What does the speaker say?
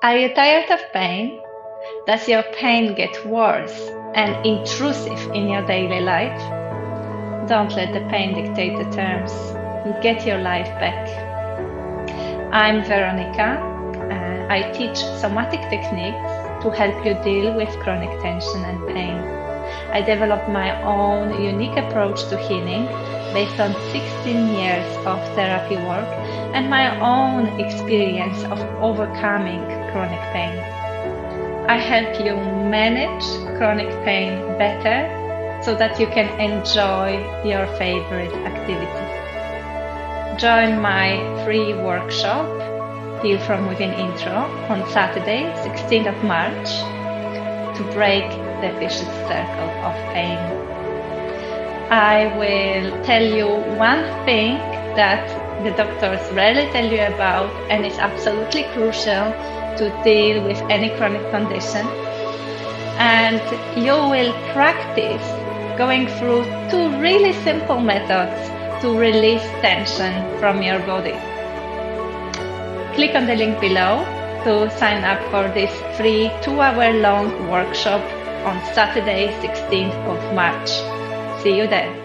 Are you tired of pain? Does your pain get worse and intrusive in your daily life? Don't let the pain dictate the terms. Get your life back. I'm Veronica. I teach somatic techniques to help you deal with chronic tension and pain. I developed my own unique approach to healing based on 16 years of therapy work and my own experience of overcoming chronic pain. I help you manage chronic pain better so that you can enjoy your favorite activity. Join my free workshop, Heal From Within Intro, on Saturday, 16th of March, to break the vicious circle of pain. I will tell you one thing that the doctors rarely tell you about and is absolutely crucial to deal with any chronic condition. And you will practice going through 2 really simple methods to release tension from your body. Click on the link below to sign up for this free 2-hour-long workshop on Saturday, 16th of March. See you there.